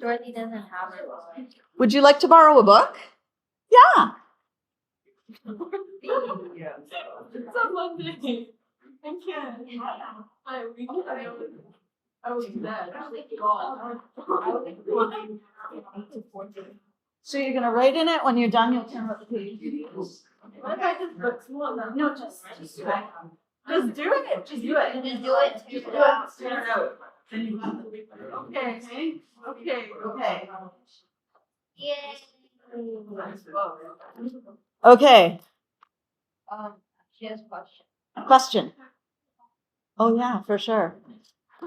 Dorothy doesn't have her book. Would you like to borrow a book? Yeah. It's a Monday. I can't. I was dead. So you're gonna write in it. When you're done, you'll turn up the page. What if I just book small enough? No, just do it. Just do it. Just do it. Just do it. Just do it. Tear it out. Then you have to leave it. Okay. Okay. Okay. Yay. Okay. She has a question. Question. Oh yeah, for sure.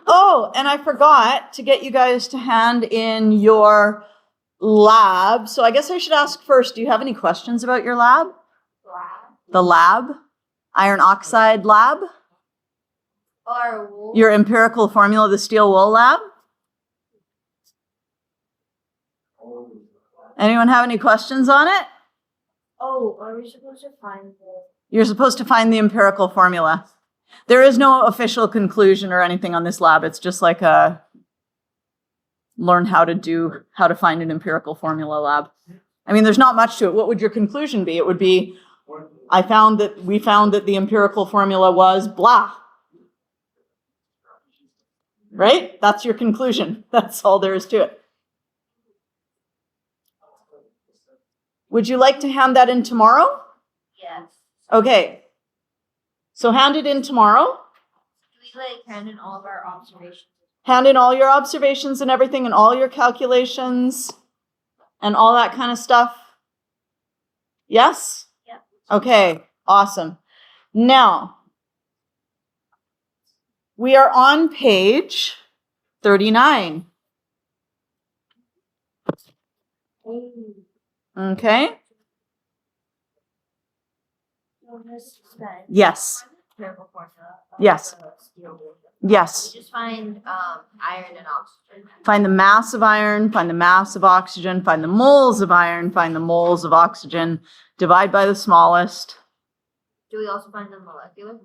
Oh, and I forgot to get you guys to hand in your lab. So I guess I should ask first, do you have any questions about your lab? The lab? Iron oxide lab? Or wool. Your empirical formula, the steel wool lab? Anyone have any questions on it? Oh, are we supposed to find the... You're supposed to find the empirical formula. There is no official conclusion or anything on this lab. It's just like a learn how to find an empirical formula lab. I mean, there's not much to it. What would your conclusion be? It would be, we found that the empirical formula was blah. Right? That's your conclusion. That's all there is to it. Would you like to hand that in tomorrow? Yes. Okay. So hand it in tomorrow. Do we hand in all of our observations? Hand in all your observations and everything and all your calculations and all that kind of stuff. Yes? Yep. Okay, awesome. Now, we are on page 39. Okay? Yes. Empirical formula. Yes. Yes. We just find iron and oxygen. Find the mass of iron, find the mass of oxygen, find the moles of iron, find the moles of oxygen, divide by the smallest. Do we also find the molecular?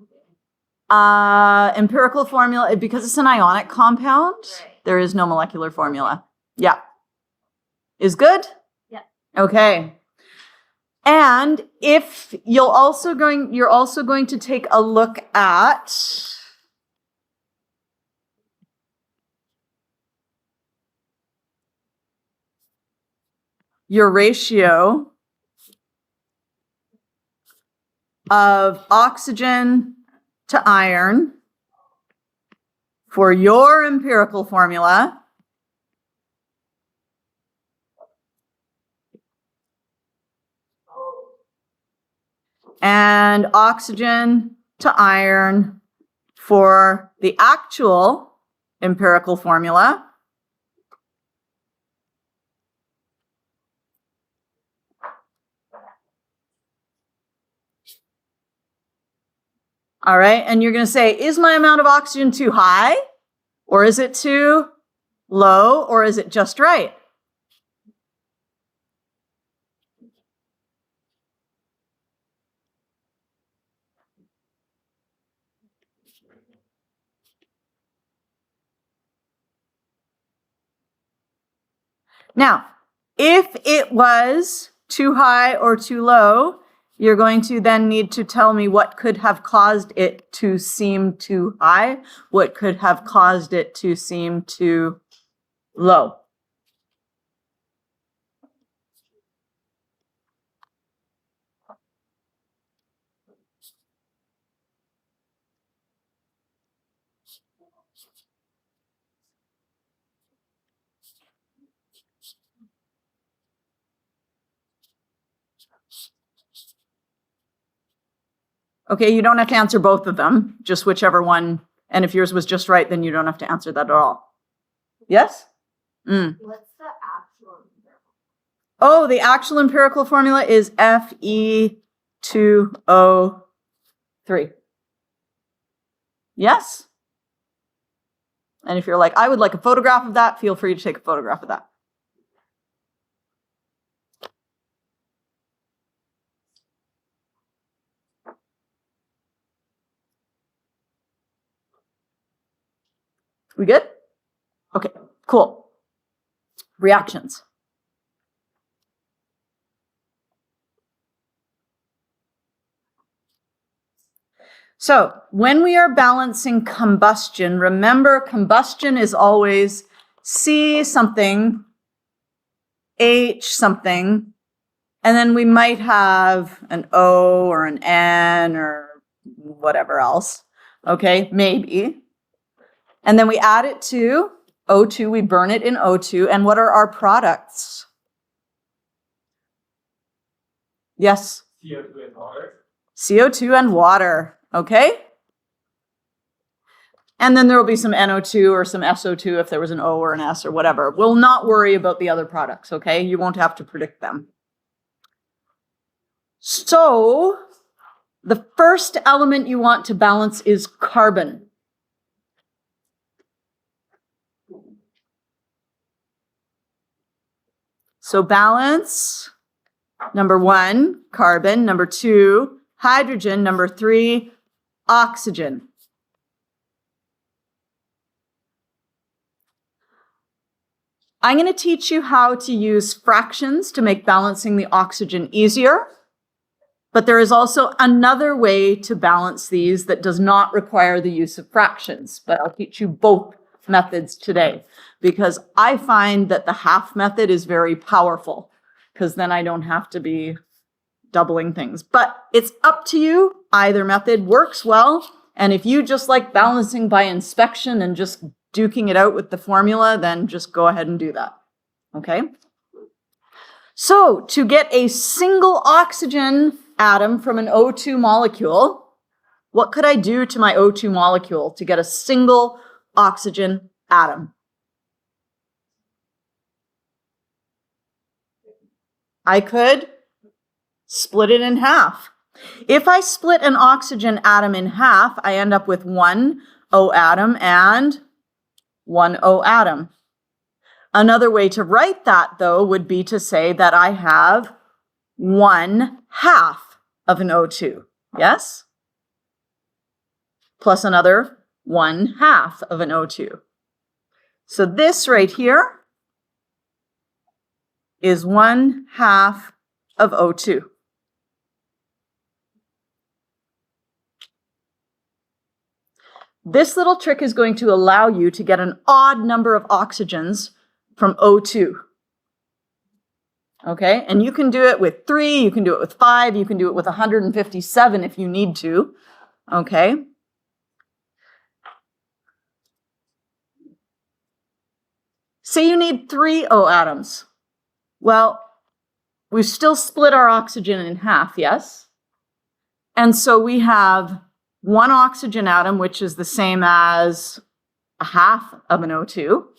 Empirical formula, because it's an ionic compound, Right. there is no molecular formula. Yeah. Is good? Yeah. Okay. And if you're also going to take a look at your ratio of oxygen to iron for your empirical formula. And oxygen to iron for the actual empirical formula. All right, and you're going to say, is my amount of oxygen too high? Or is it too low? Or is it just right? Now, if it was too high or too low, you're going to then need to tell me what could have caused it to seem too high, what could have caused it to seem too low. Okay, you don't have to answer both of them, just whichever one. And if yours was just right, then you don't have to answer that at all. Yes? What's the actual empirical? Oh, the actual empirical formula is Fe2O3. Yes? And if you're like, I would like a photograph of that, feel free to take a photograph of that. We good? Okay, cool. Reactions. So when we are balancing combustion, remember combustion is always C something, H something, and then we might have an O or an N or whatever else. Okay, maybe. And then we add it to O2, we burn it in O2. And what are our products? Yes? CO2 and water. CO2 and water, okay? And then there will be some NO2 or some SO2 if there was an O or an S or whatever. We'll not worry about the other products, okay? You won't have to predict them. So the first element you want to balance is carbon. So balance, number 1, carbon, number 2, hydrogen, number 3, oxygen. I'm going to teach you how to use fractions to make balancing the oxygen easier. But there is also another way to balance these that does not require the use of fractions. But I'll teach you both methods today because I find that the half method is very powerful because then I don't have to be doubling things. But it's up to you. Either method works well. And if you just like balancing by inspection and just duking it out with the formula, then just go ahead and do that. Okay? So to get a single oxygen atom from an O2 molecule, what could I do to my O2 molecule to get a single oxygen atom? I could split it in half. If I split an oxygen atom in half, I end up with 1 O atom and 1 O atom. Another way to write that, though, would be to say that I have 1/2 of an O2, yes? Plus another 1/2 of an O2. So this right here is 1/2 of O2. This little trick is going to allow you to get an odd number of oxygens from O2. Okay, and you can do it with 3, you can do it with 5, you can do it with 157 if you need to. Okay. Say you need 3 O atoms. Well, we've still split our oxygen in half, yes? And so we have 1 oxygen atom, which is the same as 1/2 of an O2.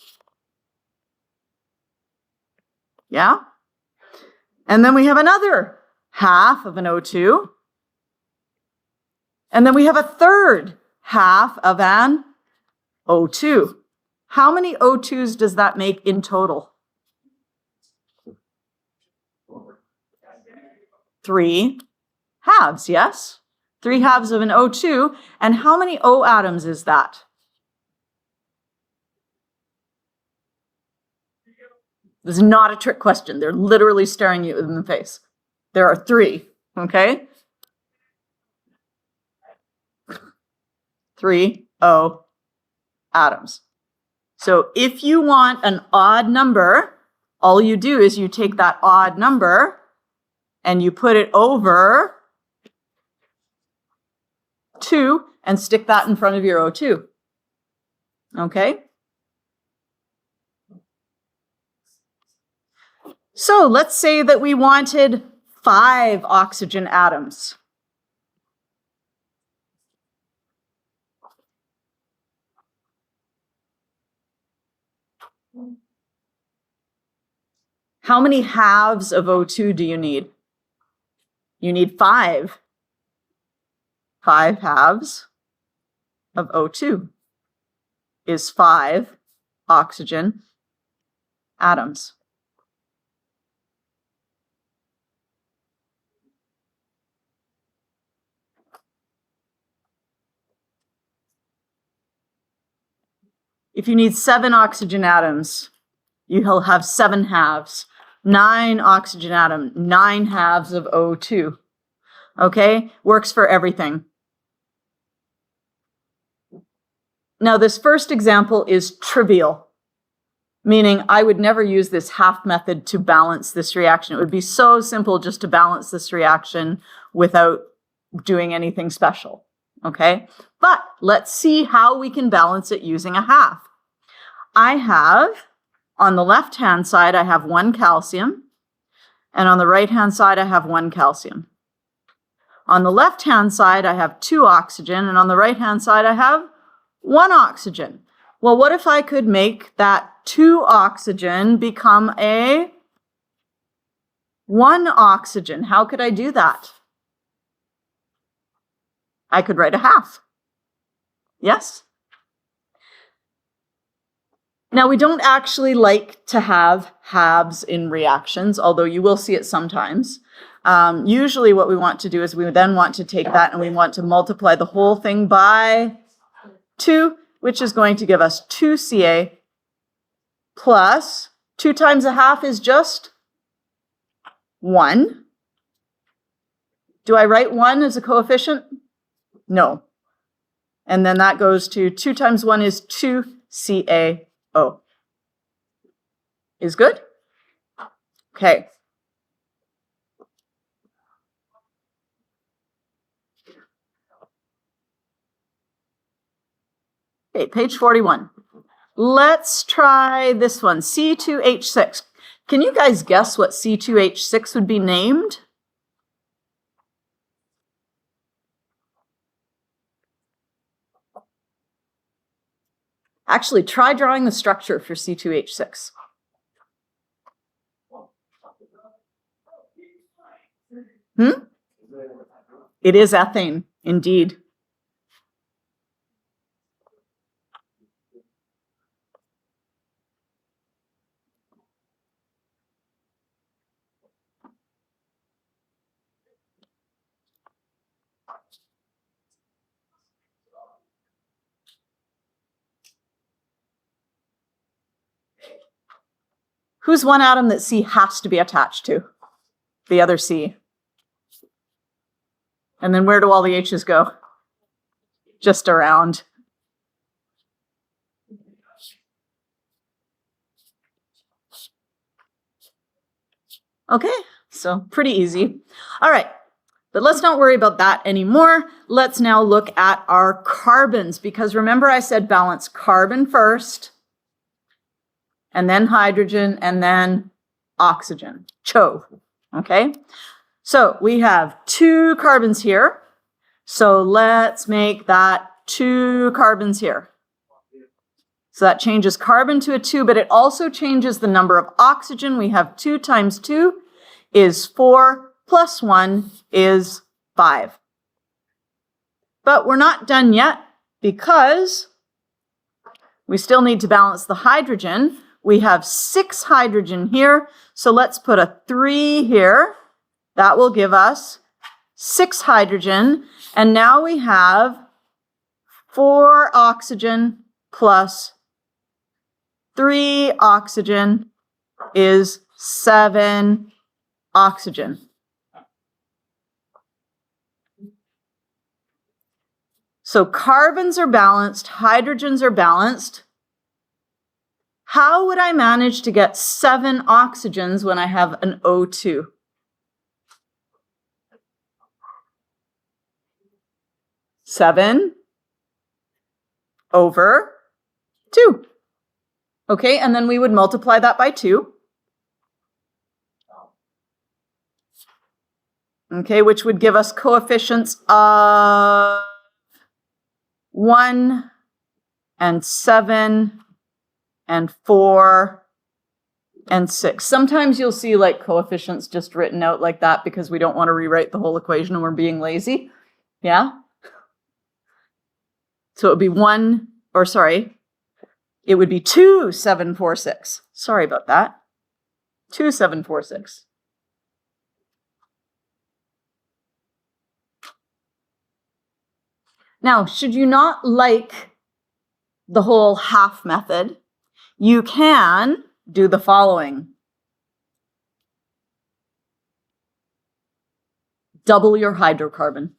Yeah? And then we have another 1/2 of an O2. And then we have a third 1/2 of an O2. How many O2s does that make in total? 3 halves, yes? 3 halves of an O2. And how many O atoms is that? This is not a trick question. They're literally staring you in the face. There are 3, okay? 3 O atoms. So if you want an odd number, all you do is you take that odd number and you put it over 2 and stick that in front of your O2. Okay? So let's say that we wanted 5 oxygen atoms. How many halves of O2 do you need? You need 5. 5 halves of O2 is 5 oxygen atoms. If you need 7 oxygen atoms, you'll have 7 halves. 9 oxygen atom, 9 halves of O2. Okay? Works for everything. Now, this first example is trivial, meaning I would never use this half method to balance this reaction. It would be so simple just to balance this reaction without doing anything special, okay? But let's see how we can balance it using a half. I have, on the left-hand side, I have 1 calcium, and on the right-hand side, I have 1 calcium. On the left-hand side, I have 2 oxygen, and on the right-hand side, I have 1 oxygen. Well, what if I could make that 2 oxygen become a 1 oxygen? How could I do that? I could write a half. Yes? Now, we don't actually like to have halves in reactions, although you will see it sometimes. Usually what we want to do is we then want to take that and we want to multiply the whole thing by 2, which is going to give us 2Ca plus 2 times a half is just 1. Do I write 1 as a coefficient? No. And then that goes to 2 times 1 is 2CaO. Is good? Okay. Okay, page 41. Let's try this one, C2H6. Can you guys guess what C2H6 would be named? Actually, try drawing the structure for C2H6. It is ethane, indeed. Who's one atom that C has to be attached to? The other C. And then where do all the H's go? Just around. Okay, so pretty easy. All right, but let's not worry about that anymore. Let's now look at our carbons, because remember I said balance carbon first, and then hydrogen, and then oxygen, CHO, okay? So we have 2 carbons here. So let's make that 2 carbons here. So that changes carbon to a 2, but it also changes the number of oxygen. We have 2 times 2 is 4, plus 1 is 5. But we're not done yet because we still need to balance the hydrogen. We have 6 hydrogen here, so let's put a 3 here. That will give us 6 hydrogen, and now we have 4 oxygen plus 3 oxygen is 7 oxygen. So carbons are balanced, hydrogens are balanced. How would I manage to get 7 oxygens when I have an O2? Seven over 2. Okay, and then we would multiply that by 2. Okay, which would give us coefficients of 1 and 7 and 4 and 6. Sometimes you'll see like coefficients just written out like that because we don't want to rewrite the whole equation and we're being lazy. Yeah? So it would be it would be 2, 7, 4, 6. Sorry about that. 2, 7, 4, 6. Now, should you not like the whole half method, you can do the following. Double your hydrocarbon.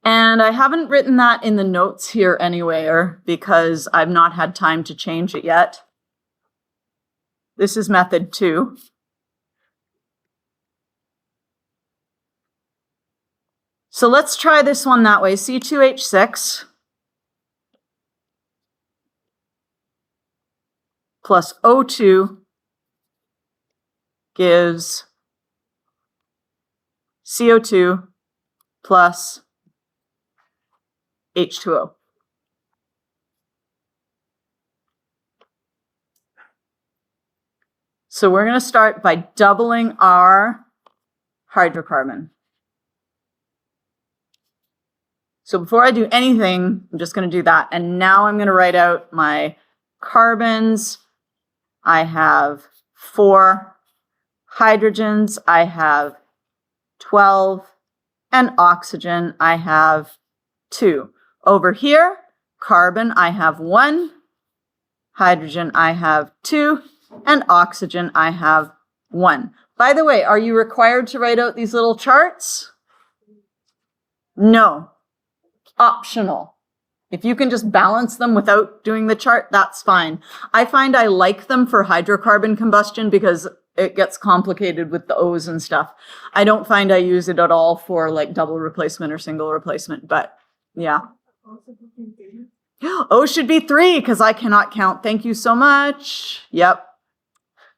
And I haven't written that in the notes here anywhere because I've not had time to change it yet. This is method 2. So let's try this one that way. C2H6 plus O2 gives CO2 plus H2O. So we're going to start by doubling our hydrocarbon. So before I do anything, I'm just going to do that. And now I'm going to write out my carbons. I have 4 hydrogens. I have 12. And oxygen, I have 2. Over here, carbon, I have 1. Hydrogen, I have 2. And oxygen, I have 1. By the way, are you required to write out these little charts? No. Optional. If you can just balance them without doing the chart, that's fine. I find I like them for hydrocarbon combustion because it gets complicated with the O's and stuff. I don't find I use it at all for like double replacement or single replacement, but yeah. O should be 3 because I cannot count. Thank you so much. Yep.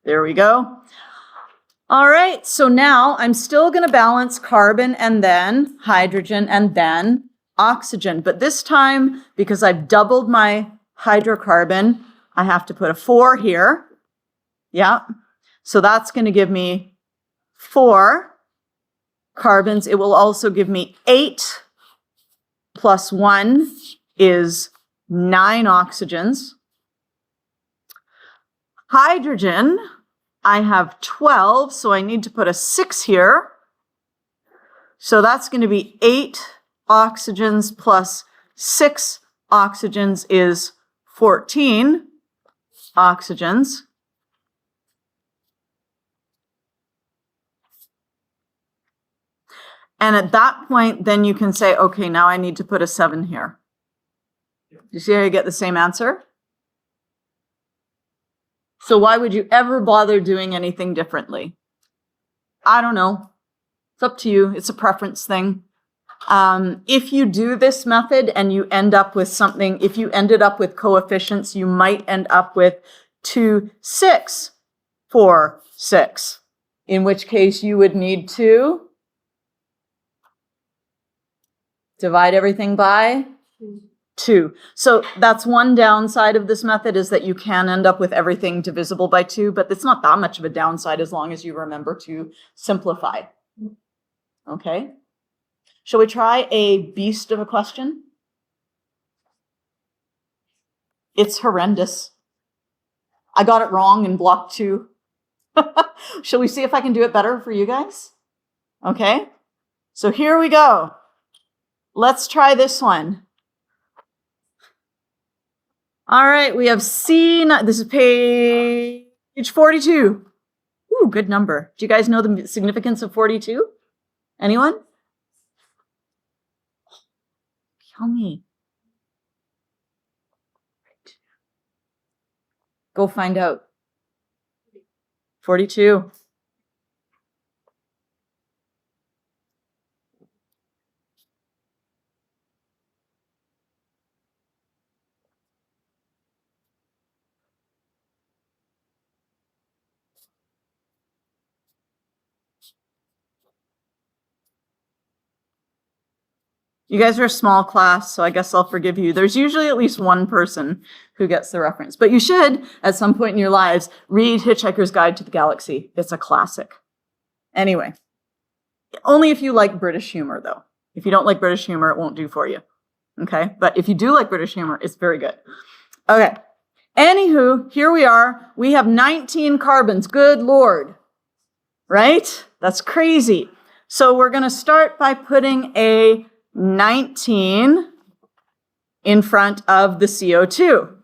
There we go. All right, so now I'm still going to balance carbon and then hydrogen and then oxygen. But this time, because I've doubled my hydrocarbon, I have to put a 4 here. Yeah. So that's going to give me 4 carbons. It will also give me 8 plus 1 is 9 oxygens. Hydrogen, I have 12, so I need to put a 6 here. So that's going to be 8 oxygens plus 6 oxygens is 14 oxygens. And at that point, then you can say, okay, now I need to put a 7 here. You see how you get the same answer? So why would you ever bother doing anything differently? I don't know. It's up to you. It's a preference thing. If you do this method and you end up with something, if you ended up with coefficients, you might end up with 2, 6, 4, 6, in which case you would need to divide everything by 2. So that's one downside of this method, is that you can end up with everything divisible by 2, but it's not that much of a downside as long as you remember to simplify. Okay? Shall we try a beast of a question? It's horrendous. I got it wrong in block 2. Shall we see if I can do it better for you guys? Okay? So here we go. Let's try this one. All right, we have C. This is page 42. Ooh, good number. Do you guys know the significance of 42? Anyone? Tell me. Go find out. 42. You guys are a small class, so I guess I'll forgive you. There's usually at least one person who gets the reference. But you should, at some point in your lives, read Hitchhiker's Guide to the Galaxy. It's a classic. Anyway, only if you like British humor, though. If you don't like British humor, it won't do for you. Okay? But if you do like British humor, it's very good. Okay. Anywho, here we are. We have 19 carbons. Good Lord. Right? That's crazy. So we're going to start by putting a 19 in front of the CO2.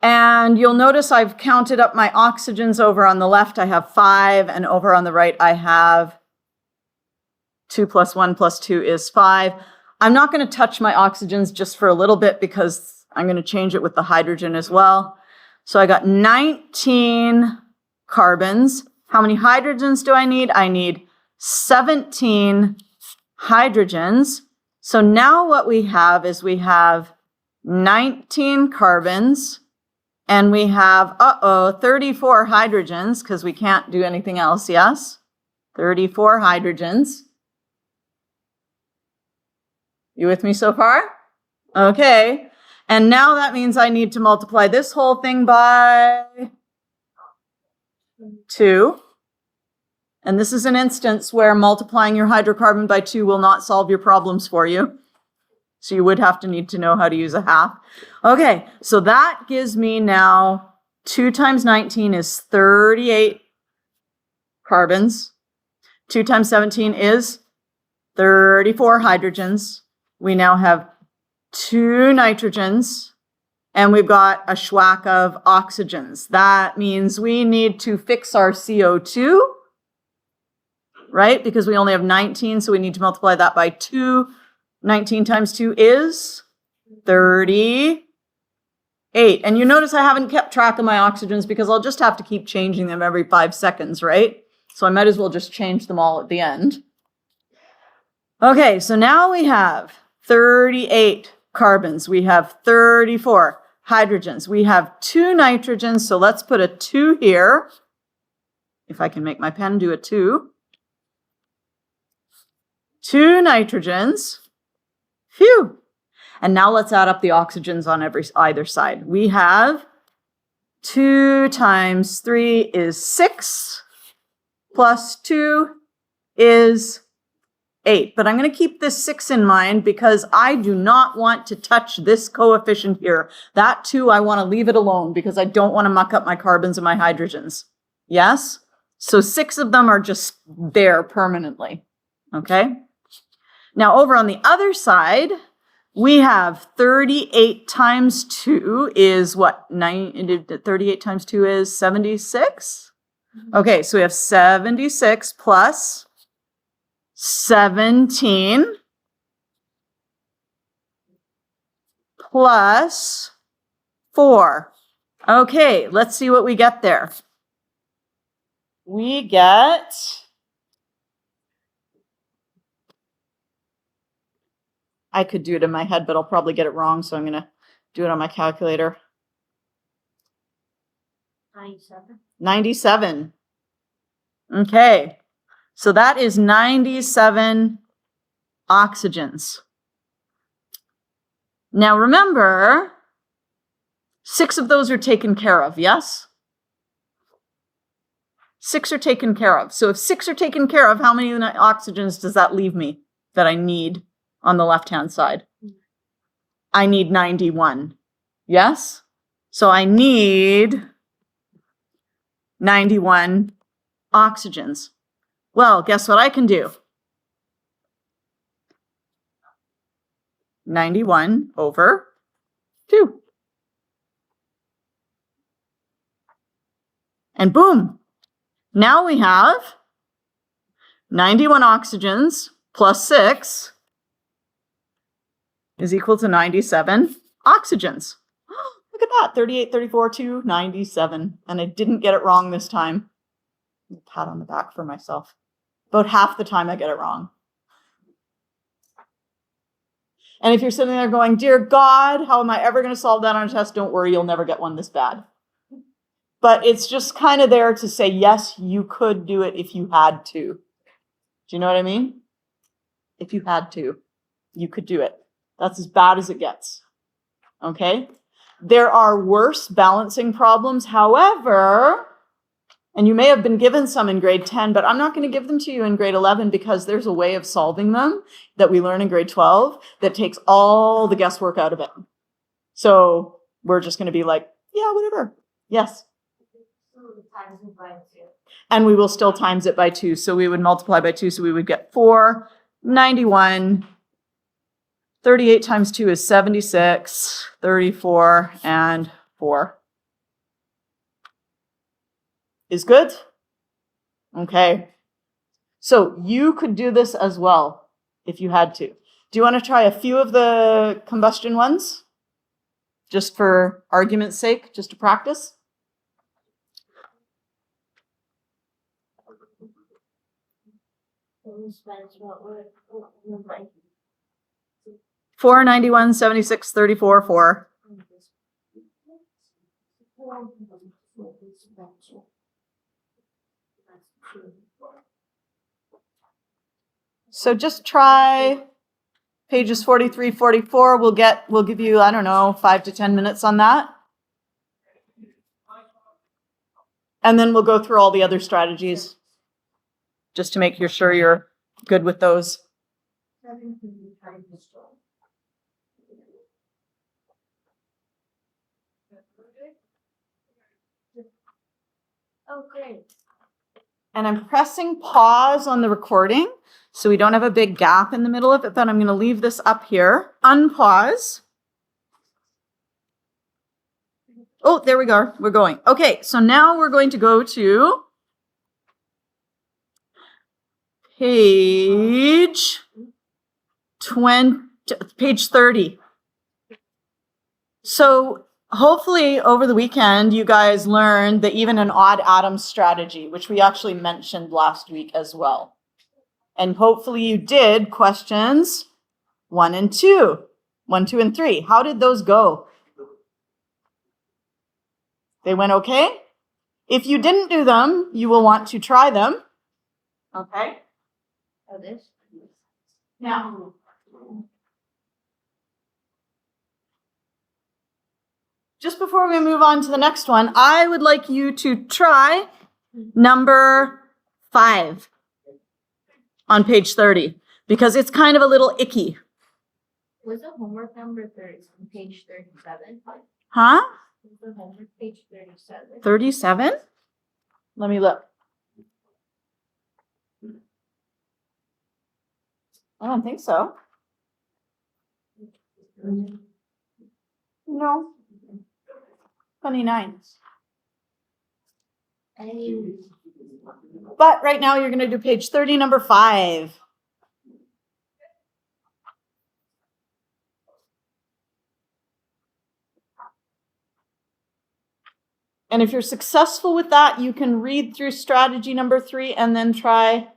And you'll notice I've counted up my oxygens. Over on the left, I have 5, and over on the right, I have 2 plus 1 plus 2 is 5. I'm not going to touch my oxygens just for a little bit because I'm going to change it with the hydrogen as well. So I got 19 carbons. How many hydrogens do I need? I need 17 hydrogens. So now what we have is we have 19 carbons and we have, 34 hydrogens because we can't do anything else, yes? 34 hydrogens. You with me so far? Okay. And now that means I need to multiply this whole thing by 2. And this is an instance where multiplying your hydrocarbon by 2 will not solve your problems for you. So you would have to need to know how to use a half. Okay, so that gives me now 2 times 19 is 38 carbons. 2 times 17 is 34 hydrogens. We now have 2 nitrogens, and we've got a schwack of oxygens. That means we need to fix our CO2, right? Because we only have 19, so we need to multiply that by 2. 19 times 2 is 38. And you notice I haven't kept track of my oxygens because I'll just have to keep changing them every 5 seconds, right? So I might as well just change them all at the end. Okay, so now we have 38 carbons. We have 34 hydrogens. We have 2 nitrogens, so let's put a 2 here. If I can make my pen do a 2. 2 nitrogens. Phew. And now let's add up the oxygens on either side. We have 2 times 3 is 6, plus 2 is 8. But I'm going to keep this 6 in mind because I do not want to touch this coefficient here. That 2, I want to leave it alone because I don't want to muck up my carbons and my hydrogens. Yes? So 6 of them are just there permanently. Okay? Now over on the other side, we have 38 times 2 is what? 38 times 2 is 76? Okay, so we have 76 plus 17 plus 4. Okay, let's see what we get there. We get I could do it in my head, but I'll probably get it wrong, so I'm going to do it on my calculator. 97. 97. Okay. So that is 97 oxygens. Now remember, 6 of those are taken care of, yes? 6 are taken care of. So if 6 are taken care of, how many oxygens does that leave me that I need on the left-hand side? I need 91. Yes? So I need 91 oxygens. Well, guess what I can do? 91 over 2. And boom. Now we have 91 oxygens plus 6 is equal to 97 oxygens. Look at that, 38, 34, 2, 97. And I didn't get it wrong this time. Pat on the back for myself. About half the time I get it wrong. And if you're sitting there going, dear God, how am I ever going to solve that on a test? Don't worry, you'll never get one this bad. But it's just kind of there to say, yes, you could do it if you had to. Do you know what I mean? If you had to, you could do it. That's as bad as it gets. Okay? There are worse balancing problems. However, And you may have been given some in grade 10, but I'm not going to give them to you in grade 11 because there's a way of solving them that we learn in grade 12 that takes all the guesswork out of it. So we're just going to be like, yeah, whatever. Yes. And we will still times it by 2. So we would multiply by 2. So we would get 4, 91. 38 times 2 is 76, 34, and 4. Is good? Okay. So you could do this as well if you had to. Do you want to try a few of the combustion ones? Just for argument's sake, just to practice? Four, 91, 76, 34, 4. So just try pages 43, 44. We'll give you, I don't know, 5 to 10 minutes on that. And then we'll go through all the other strategies just to make sure you're good with those. Oh, great. And I'm pressing pause on the recording so we don't have a big gap in the middle of it, but I'm going to leave this up here. Unpause. Oh, there we go. We're going. Okay, so now we're going to go to page 30. So hopefully over the weekend, you guys learned the even and odd atoms strategy, which we actually mentioned last week as well. And hopefully you did questions 1 and 2, 1, 2, and 3. How did those go? They went okay? If you didn't do them, you will want to try them. Okay? Oh, this? Now, just before we move on to the next one, I would like you to try number 5 on page 30, because it's kind of a little icky. Was the homework number 30 on page 37? Huh? Was the homework page 37? 37? Let me look. I don't think so. No. 29. But right now you're going to do page 30, number 5. And if you're successful with that, you can read through strategy number 3 and then try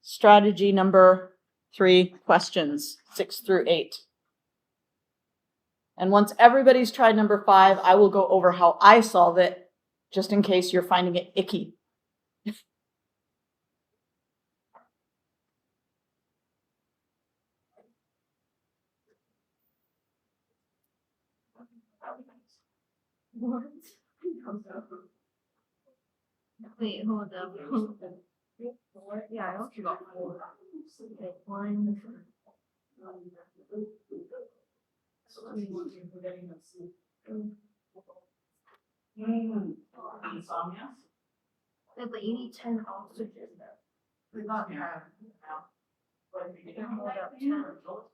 strategy number 3 questions 6 through 8. And once everybody's tried number 5, I will go over how I solve it, just in case you're finding it icky. What? Wait, hold up. Yeah, I also got 4. Okay, 1. But you need 10 oxygen. Hold up 10.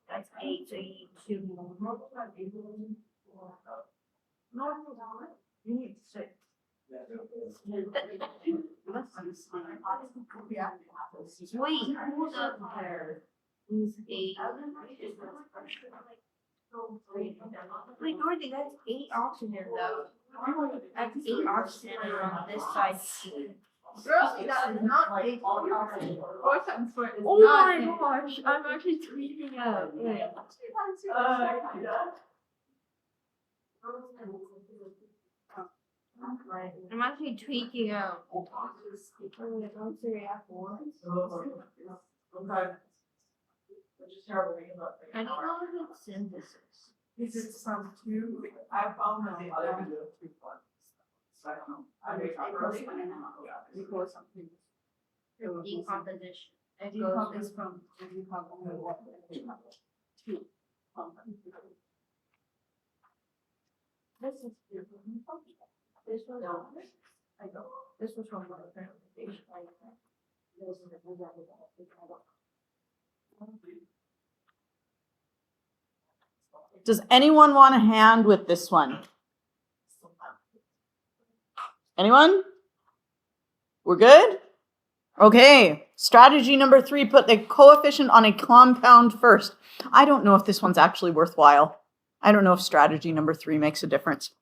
That's 8, so you need 2 more. You need 6. Wait, hold up there. He's 8. Wait, Dorothy, that's 8 oxygen though. That's 8 oxygen on this side. Girl, that is not 8 oxygen. 4 times 4 is Oh not my 8. gosh, I'm actually tweaking out. Wait. I'm actually tweaking out. I don't know if it's synthesis. Is it from 2? I found that the other Decomposition. And decomp is from, to. This is. This was. I know, this was from my presentation. Does anyone want a hand with this one? Anyone? We're good? Okay. Strategy number 3, put the coefficient on a compound first. I don't know if this one's actually worthwhile. I don't know if strategy number 3 makes a difference.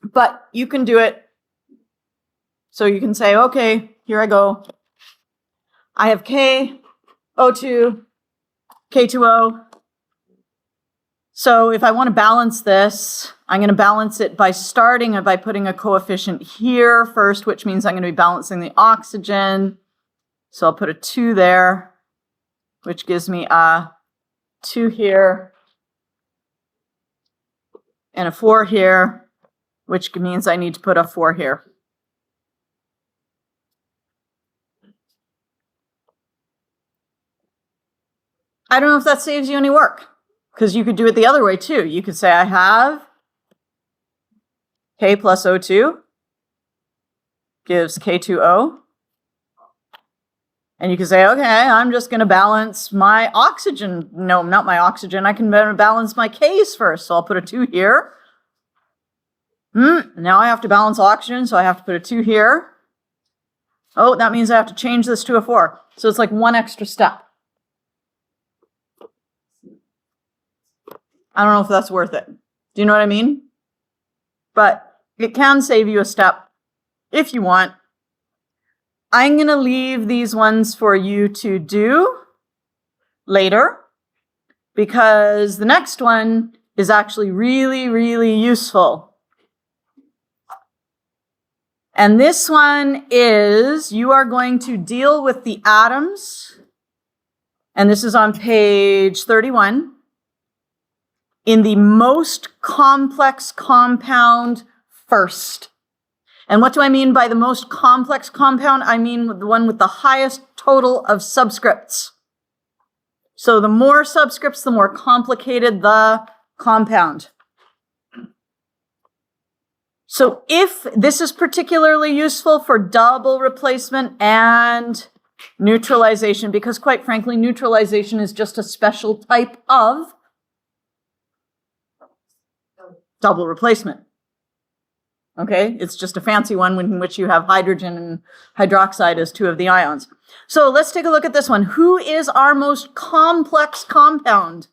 But you can do it. So you can say, okay, here I go. I have KO2, K2O. So if I want to balance this, I'm going to balance it by starting it by putting a coefficient here first, which means I'm going to be balancing the oxygen. So I'll put a 2 there, which gives me a 2 here and a 4 here, which means I need to put a 4 here. I don't know if that saves you any work, because you could do it the other way too. You could say I have K plus O2 gives K2O. And you can say, okay, I'm just going to balance my oxygen. No, not my oxygen. I can balance my Ks first. So I'll put a 2 here. Now I have to balance oxygen, so I have to put a 2 here. Oh, that means I have to change this to a 4. So it's like one extra step. I don't know if that's worth it. Do you know what I mean? But it can save you a step if you want. I'm going to leave these ones for you to do later, because the next one is actually really, really useful. And this one is, you are going to deal with the atoms, and this is on page 31, in the most complex compound first. And what do I mean by the most complex compound? I mean the one with the highest total of subscripts. So the more subscripts, the more complicated the compound. So if this is particularly useful for double replacement and neutralization, because quite frankly, neutralization is just a special type of double replacement. Okay, it's just a fancy one in which you have hydrogen and hydroxide as 2 of the ions. So let's take a look at this one. Who is our most complex compound?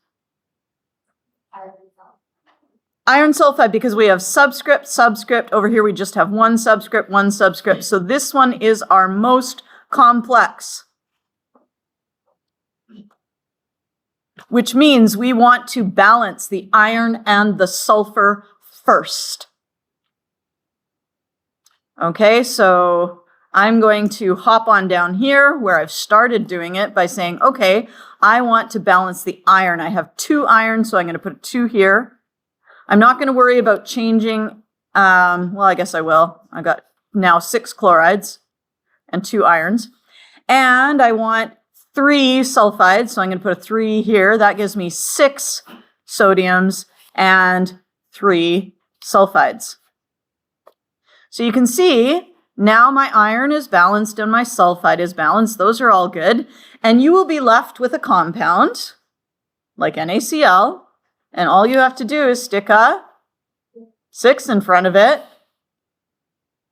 Iron sulfide, because we have subscript, subscript. Over here we just have one subscript, one subscript. So this one is our most complex, which means we want to balance the iron and the sulfur first. Okay, so I'm going to hop on down here where I've started doing it by saying, okay, I want to balance the iron. I have 2 iron, so I'm going to put a 2 here. I'm not going to worry about changing, well, I guess I will. I got now 6 chlorides and 2 irons. And I want 3 sulfides, so I'm going to put a 3 here. That gives me 6 sodiums and 3 sulfides. So you can see now my iron is balanced and my sulfide is balanced. Those are all good. And you will be left with a compound like NaCl. And all you have to do is stick a 6 in front of it.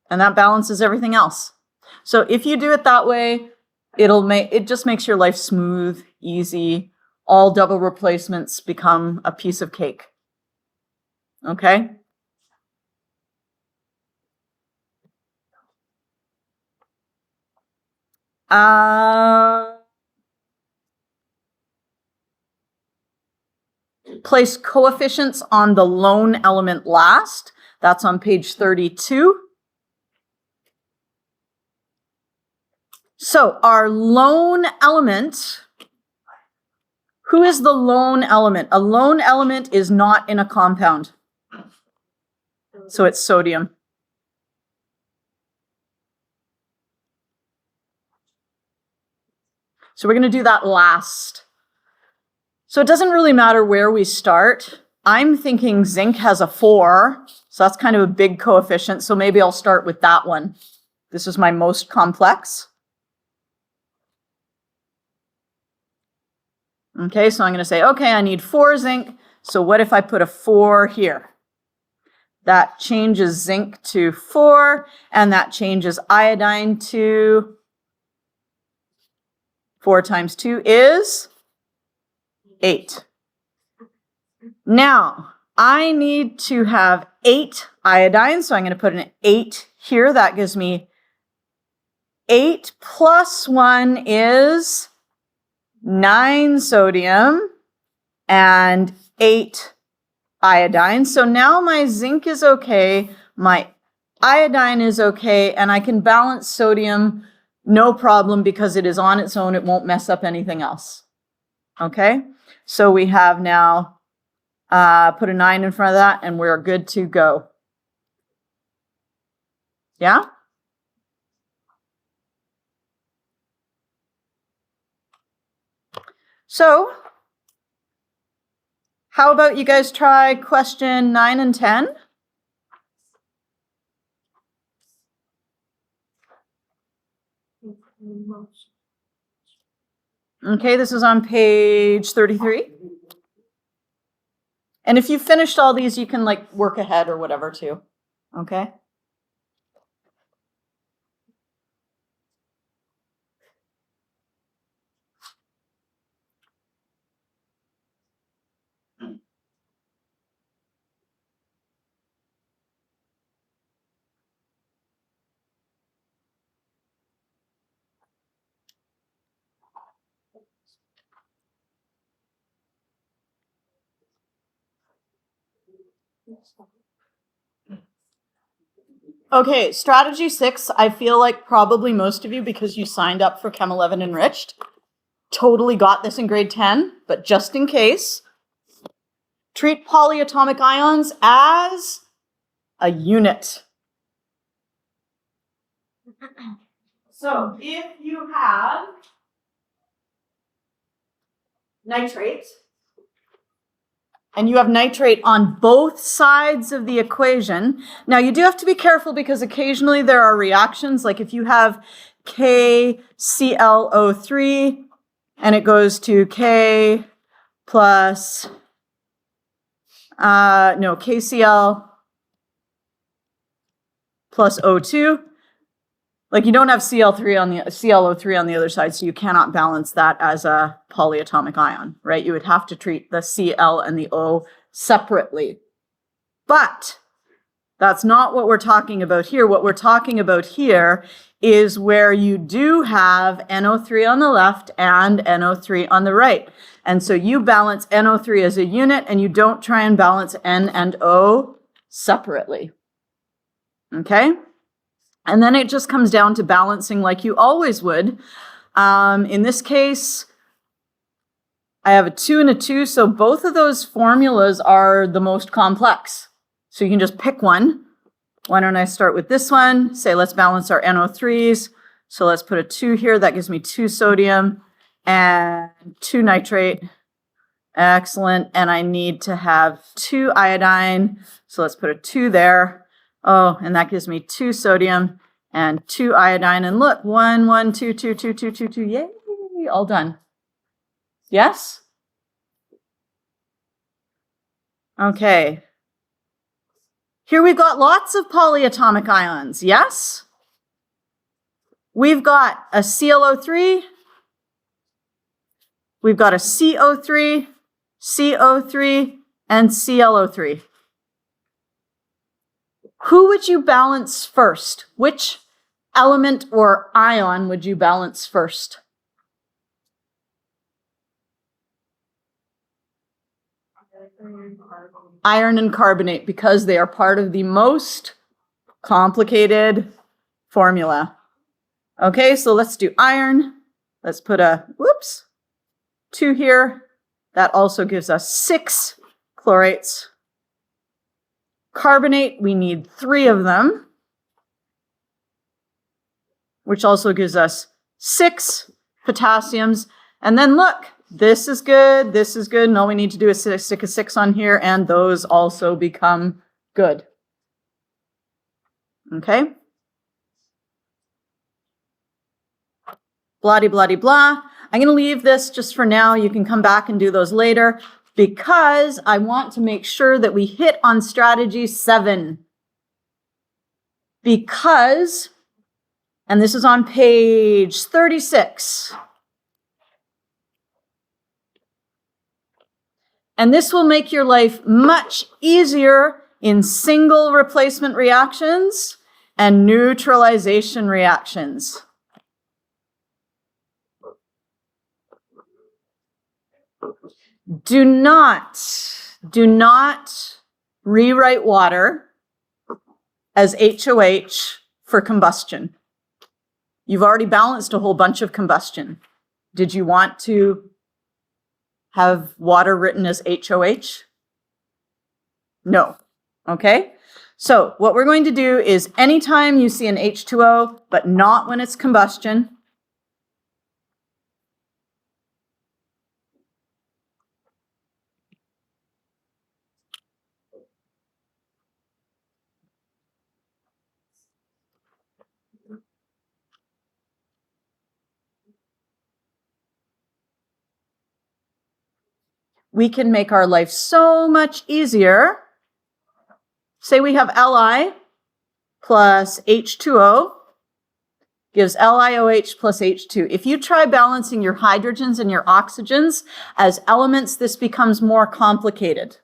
And that balances everything else. So if you do it that way, it just makes your life smooth, easy. All double replacements become a piece of cake. Okay? Place coefficients on the lone element last. That's on page 32. So our lone element, who is the lone element? A lone element is not in a compound. So it's sodium. So we're going to do that last. So it doesn't really matter where we start. I'm thinking zinc has a 4, so that's kind of a big coefficient. So maybe I'll start with that one. This is my most complex. Okay, so I'm going to say, okay, I need 4 zinc. So what if I put a 4 here? That changes zinc to 4, and that changes iodine to 4 times 2 is 8. Now, I need to have 8 iodine, so I'm going to put an 8 here. That gives me 8 plus 1 is 9 sodium and 8 iodine. So now my zinc is okay, my iodine is okay, and I can balance sodium no problem because it is on its own. It won't mess up anything else. Okay, so we have now put a 9 in front of that and we're good to go. Yeah? So, how about you guys try question 9 and 10? Okay, this is on page 33. And if you've finished all these, you can like work ahead or whatever too. Okay? Okay, strategy 6, I feel like probably most of you, because you signed up for Chem 11 Enriched, totally got this in grade 10, but just in case, treat polyatomic ions as a unit. So if you have nitrate, and you have nitrate on both sides of the equation. Now you do have to be careful because occasionally there are reactions, like if you have KClO3 and it goes to K plus, KCl plus O2. Like you don't have ClO3 on the other side, so you cannot balance that as a polyatomic ion, right? You would have to treat the Cl and the O separately. But that's not what we're talking about here. What we're talking about here is where you do have NO3 on the left and NO3 on the right. And so you balance NO3 as a unit and you don't try and balance N and O separately. Okay? And then it just comes down to balancing like you always would. In this case, I have a 2 and a 2, so both of those formulas are the most complex. So you can just pick one. Why don't I start with this one? Say, let's balance our NO3s. So let's put a 2 here. That gives me 2 sodium and 2 nitrate. Excellent. And I need to have 2 iodine. So let's put a 2 there. Oh, and that gives me 2 sodium and 2 iodine. And look, 1, 1, 2, 2, 2, 2, 2, 2. Yay, all done. Yes? Okay. Here we've got lots of polyatomic ions, yes? We've got a ClO3. We've got a CO3, CO3, and ClO3. Who would you balance first? Which element or ion would you balance first? Iron and carbonate, because they are part of the most complicated formula. Okay, so let's do iron. Let's put a, 2 here. That also gives us 6 chlorates. Carbonate, we need 3 of them, which also gives us 6 potassiums. And then look, this is good, and all we need to do is stick a 6 on here, and those also become good. Okay? Blah, blah, blah, blah. I'm going to leave this just for now. You can come back and do those later because I want to make sure that we hit on strategy 7. Because, and this is on page 36, and this will make your life much easier in single replacement reactions and neutralization reactions. Do not rewrite water as HOH for combustion. You've already balanced a whole bunch of combustion. Did you want to have water written as HOH? No. Okay? So what we're going to do is anytime you see an H2O, but not when it's combustion, we can make our life so much easier. Say we have Li plus H2O gives LiOH plus H2. If you try balancing your hydrogens and your oxygens as elements, this becomes more complicated.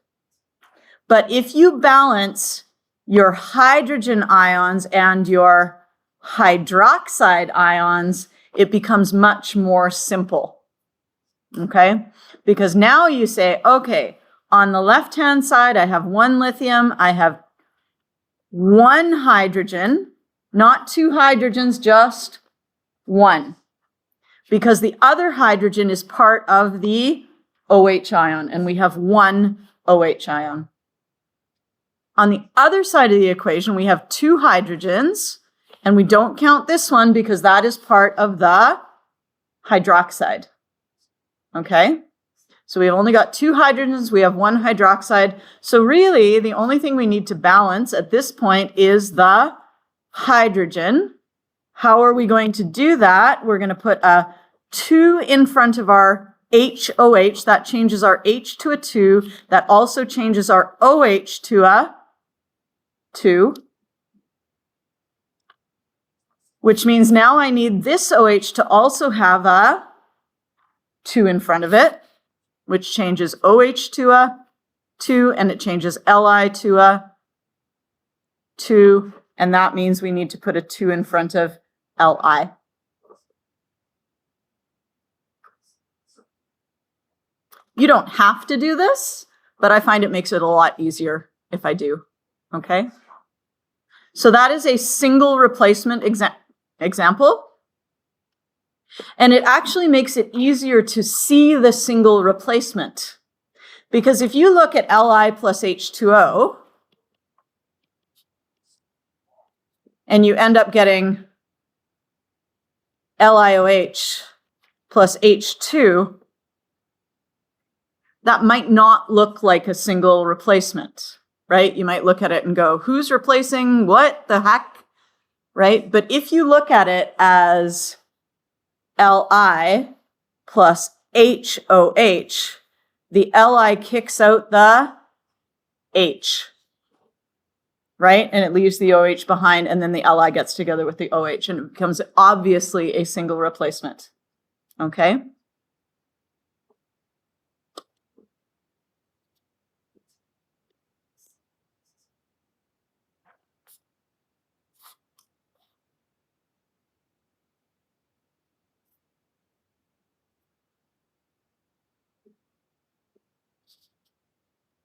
But if you balance your hydrogen ions and your hydroxide ions, it becomes much more simple. Okay? Because now you say, okay, on the left-hand side, I have 1 lithium, I have 1 hydrogen, not 2 hydrogens, just 1. Because the other hydrogen is part of the OH ion, and we have 1 OH ion. On the other side of the equation, we have 2 hydrogens, and we don't count this one because that is part of the hydroxide. Okay? So we've only got 2 hydrogens, we have 1 hydroxide. So really, the only thing we need to balance at this point is the hydrogen. How are we going to do that? We're going to put a 2 in front of our HOH. That changes our H to a 2. That also changes our OH to a 2. Which means now I need this OH to also have a 2 in front of it, which changes OH to a 2, and it changes Li to a 2, and that means we need to put a 2 in front of Li. You don't have to do this, but I find it makes it a lot easier if I do, okay? So that is a single replacement example. And it actually makes it easier to see the single replacement. Because if you look at Li plus H2O, and you end up getting LiOH plus H2, that might not look like a single replacement, right? You might look at it and go, who's replacing what the heck, right? But if you look at it as Li plus HOH, the Li kicks out the H, right? And it leaves the OH behind, and then the Li gets together with the OH, and it becomes obviously a single replacement, okay?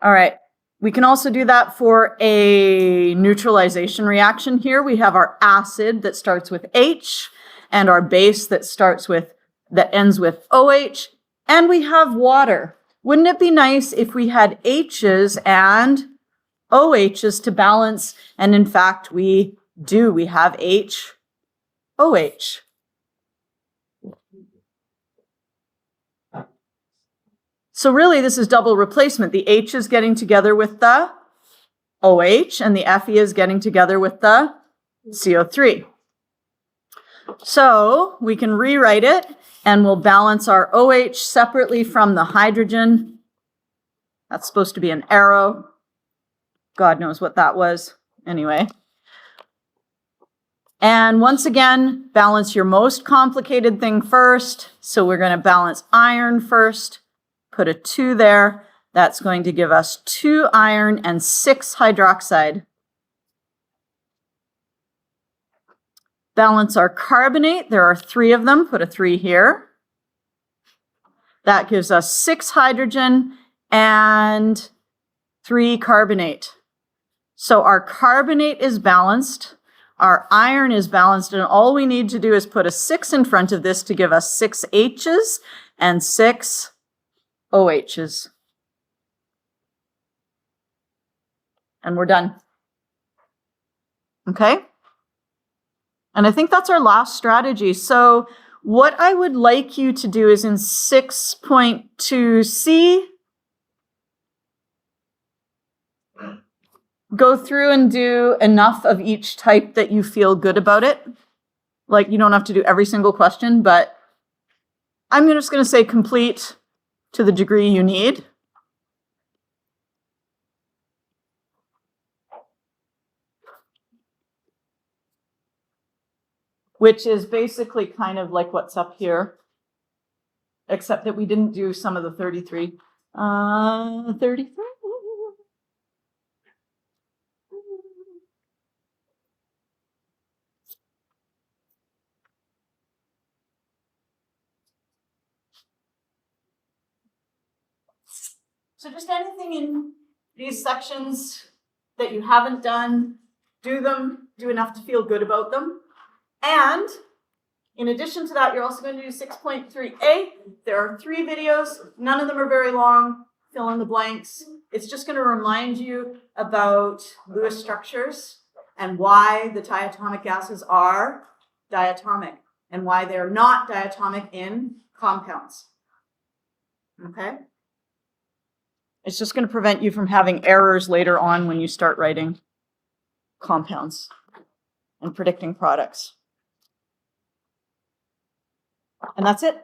All right, we can also do that for a neutralization reaction here. We have our acid that starts with H and our base that ends with OH, and we have water. Wouldn't it be nice if we had H's and OH's to balance? And in fact, we do. We have H, OH. So really, this is double replacement. The H is getting together with the OH, and the Fe is getting together with the CO3. So we can rewrite it, and we'll balance our OH separately from the hydrogen. That's supposed to be an arrow. God knows what that was. Anyway. And once again, balance your most complicated thing first. So we're going to balance iron first. Put a 2 there. That's going to give us 2 iron and 6 hydroxide. Balance our carbonate. There are 3 of them. Put a 3 here. That gives us 6 hydrogen and 3 carbonate. So our carbonate is balanced. Our iron is balanced, and all we need to do is put a 6 in front of this to give us 6 H's and 6 OH's. And we're done. Okay? And I think that's our last strategy. So what I would like you to do is in 6.2c, go through and do enough of each type that you feel good about it. Like, you don't have to do every single question, but I'm just going to say complete to the degree you need. Which is basically kind of like what's up here, except that we didn't do some of the 33. 33. So just anything in these sections that you haven't done, do them, do enough to feel good about them. And in addition to that, you're also going to do 6.3a. There are 3 videos. None of them are very long. Fill in the blanks. It's just going to remind you about Lewis structures and why the diatomic gases are diatomic and why they're not diatomic in compounds. Okay? It's just going to prevent you from having errors later on when you start writing compounds and predicting products. And that's it.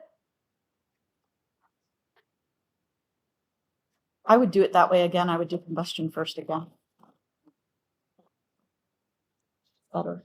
I would do it that way again. I would do combustion first again. Better.